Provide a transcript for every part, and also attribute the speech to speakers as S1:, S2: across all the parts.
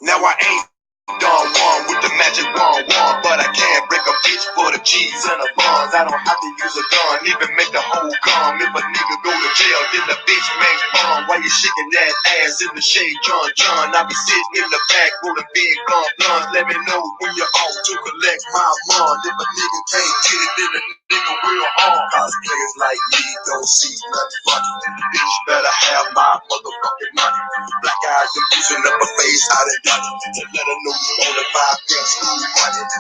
S1: Now I ain't Don Juan with the magic wand, but I can break a bitch for the cheese and the buns. I don't have to use a gun, even make the whole come. If a nigga go to jail, then the bitch make fun. While you shaking that ass in the shade, John, I be sitting in the back rolling big gun blunts. Let me know when you're off to collect my money. If a nigga can't get it, then a nigga will harm. Cause players like me don't see nothing funny. Bitch better have my motherfucking money. Black eyes diffusing up her face out of done to let her know you on the 5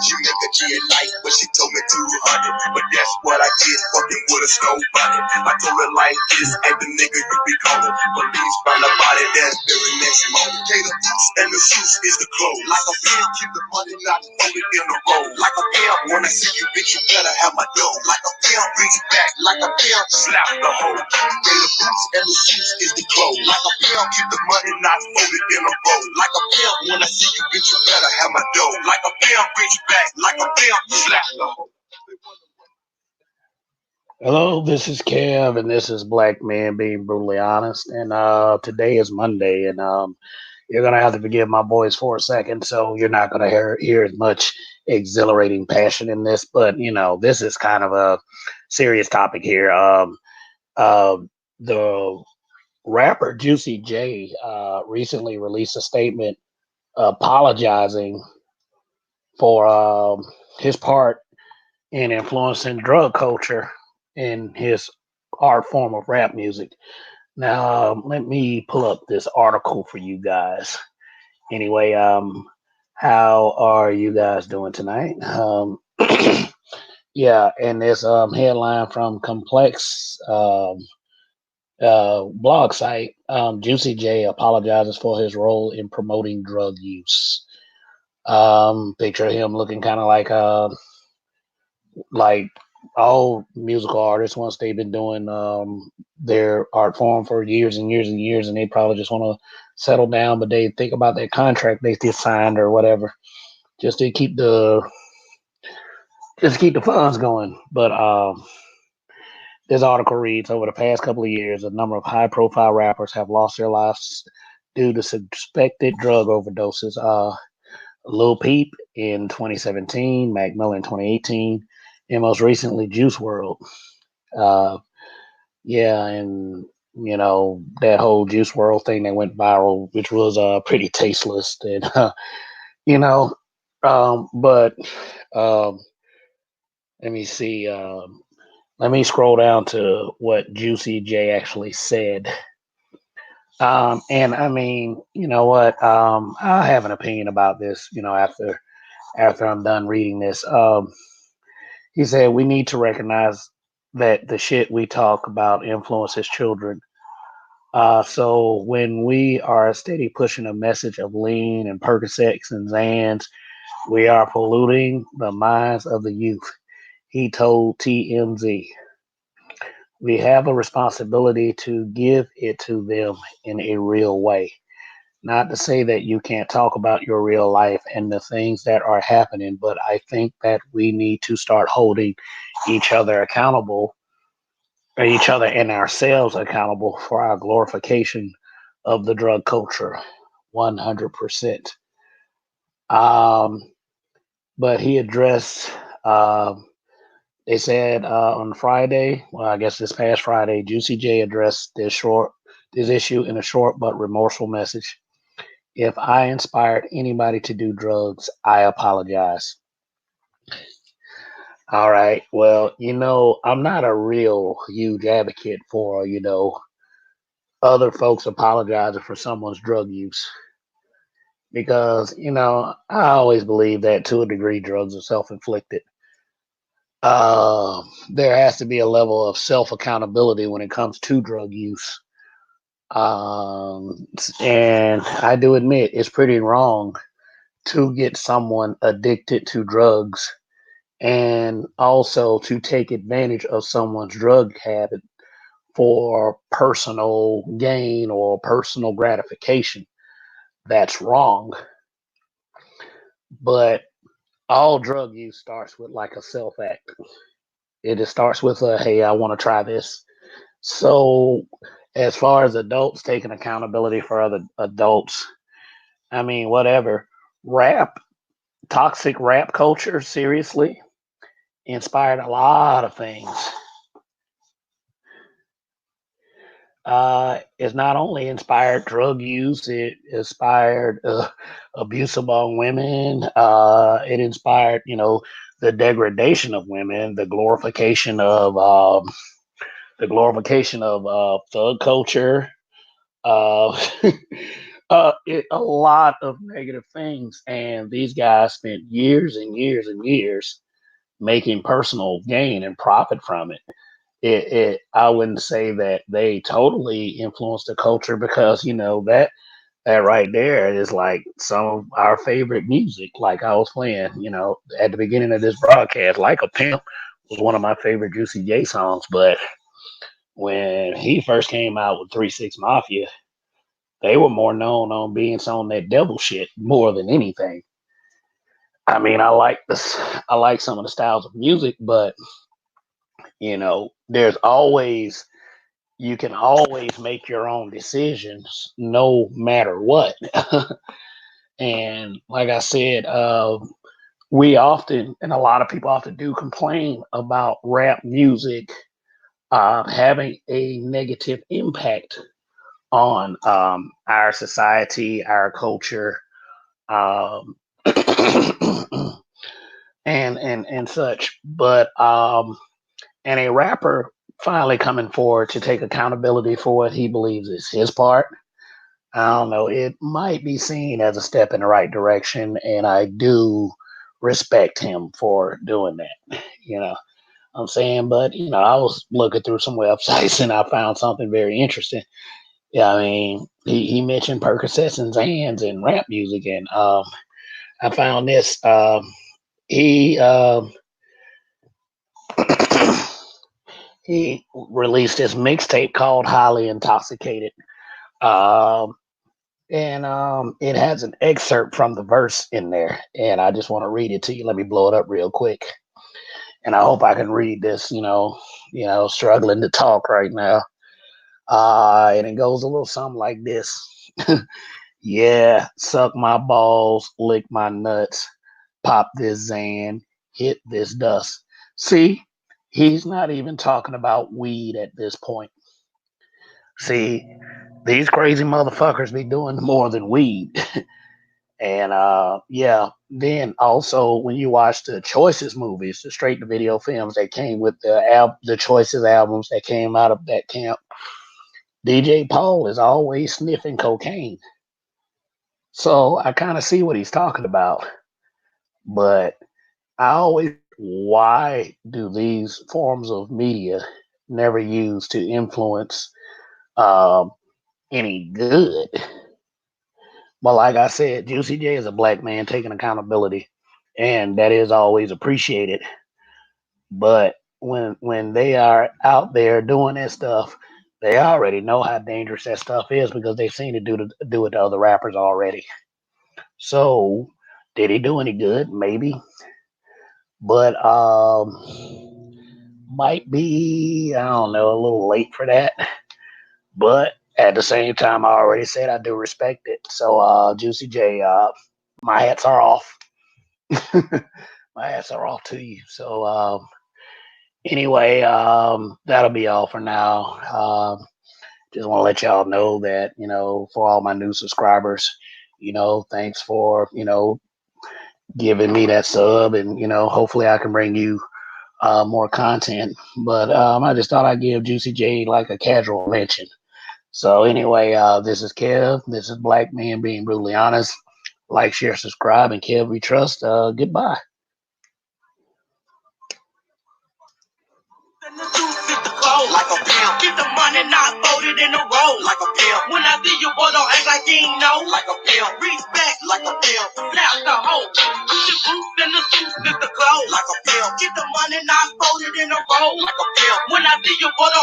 S1: She make a G at night, but she told me 200. But that's what I get, fucking with a snow bunny. I told her like this, ain't the nigga you be calling. Police found a body that's very next morning. The boots and the shoes is the clothes. Like a pimp, keep the money not folded in a roll. Like a pimp, when I see you, bitch, you better have my dough. Like a pimp, reach back like a pimp, slap the hoe. The boots and the shoes is the clothes. Like a pimp, keep the money not folded in a roll. Like a pimp, when I see you, bitch, you better have my dough. Like a pimp, reach back like a pimp, slap the hoe.
S2: Hello, this is Kev, and this is Black Man Being Brutally Honest. And today is Monday, and you're gonna have to forgive my voice for a second, so you're not gonna hear as much exhilarating passion in this. But this is kind of a serious topic here. Uh, the rapper Juicy J recently released a statement apologizing for his part in influencing drug culture in his art form of rap music. Now, let me pull up this article for you guys. Anyway, how are you guys doing tonight? Yeah, and this headline from Complex blog site, Juicy J apologizes for his role in promoting drug use. Picture him looking kind of like all musical artists once they've been doing their art form for years and years and years, and they probably just want to settle down, but they think about that contract they just signed or whatever, just to keep the funds going. But this article reads: over the past couple of years, a number of high-profile rappers have lost their lives due to suspected drug overdoses. Lil Peep in 2017, Mac Miller in 2018, and most recently Juice World. Uh, yeah, and that whole Juice World thing that went viral, which was pretty tasteless, and you know, but um, let me see. Let me scroll down to what Juicy J actually said. And I mean, you know what? I have an opinion about this. After I'm done reading this. He said we need to recognize that the shit we talk about influences children. So when we are steady pushing a message of lean and Percocets and Zans, we are polluting the minds of the youth. He told TMZ, we have a responsibility to give it to them in a real way. Not to say that you can't talk about your real life and the things that are happening, but I think that we need to start holding each other accountable, or each other and ourselves accountable for our glorification of the drug culture. 100%. Um, but he addressed, they said on Friday, well, I guess this past Friday, Juicy J addressed this issue in a short but remorseful message. If I inspired anybody to do drugs, I apologize. All right. Well, I'm not a real huge advocate for, other folks apologizing for someone's drug use because, I always believe that to a degree drugs are self inflicted. There has to be a level of self accountability when it comes to drug use. And I do admit it's pretty wrong to get someone addicted to drugs and also to take advantage of someone's drug habit for personal gain or personal gratification. That's wrong. But all drug use starts with like a self act. It just starts with a, hey, I want to try this. So, as far as adults taking accountability for other adults, I mean, whatever. Rap, toxic rap culture, seriously, inspired a lot of things. It's not only inspired drug use, it inspired abuse among women. It inspired, the degradation of women, the glorification of thug culture. Uh, a lot of negative things, and these guys spent years and years and years making personal gain and profit from it. I wouldn't say that they totally influenced the culture because that right there is like some of our favorite music. Like I was playing, at the beginning of this broadcast, "Like a Pimp" was one of my favorite Juicy J songs. But when he first came out with 3 6 Mafia, they were more known on being on that devil shit more than anything. I mean, I like this. I like some of the styles of music, but there's always you can always make your own decisions no matter what. And like I said, we often, and a lot of people often do complain about rap music having a negative impact on our society, our culture, um, and such. But and a rapper finally coming forward to take accountability for what he believes is his part. I don't know. It might be seen as a step in the right direction, and I do respect him for doing that. You know, I'm saying, but I was looking through some websites and I found something very interesting. Yeah, I mean, he mentioned Percocets and Zans and rap music, and I found this. He he released this mixtape called "Highly Intoxicated," um, and it has an excerpt from the verse in there, and I just want to read it to you. Let me blow it up real quick, and I hope I can read this. Struggling to talk right now. And it goes a little something like this. Yeah, suck my balls, lick my nuts, pop this Zan, hit this dust. See, he's not even talking about weed at this point. See, these crazy motherfuckers be doing more than weed. And yeah, then also when you watch the Choices movies, the straight to video films that came with the Choices albums that came out of that camp, DJ Paul is always sniffing cocaine. So I kind of see what he's talking about. But I always, why do these forms of media never use to influence um, any good? But like I said, Juicy J is a black man taking accountability, and that is always appreciated. But when they are out there doing that stuff, they already know how dangerous that stuff is because they've seen it do it to other rappers already. So, did he do any good? Maybe, but might be, I don't know, a little late for that. But at the same time, I already said I do respect it. So, Juicy J, my hats are off. My hats are off to you. So, anyway, that'll be all for now. Just want to let y'all know that, for all my new subscribers, thanks for, giving me that sub, and, hopefully I can bring you more content. But I just thought I'd give Juicy J like a casual mention. So anyway, this is Kev. This is Black Man Being Brutally Honest. Like, share, subscribe, and Kev we trust. Goodbye.
S1: Like a pimp, get the money, not folded in a roll. Like a pimp, when I see you, boy, don't act like you ain't know. Like a pimp, reach back like a pimp, snap the hoe. The boots and the suits is the clothes. Like a pimp, get the money, not folded in a roll. Like a pimp, when I see you, boy, don't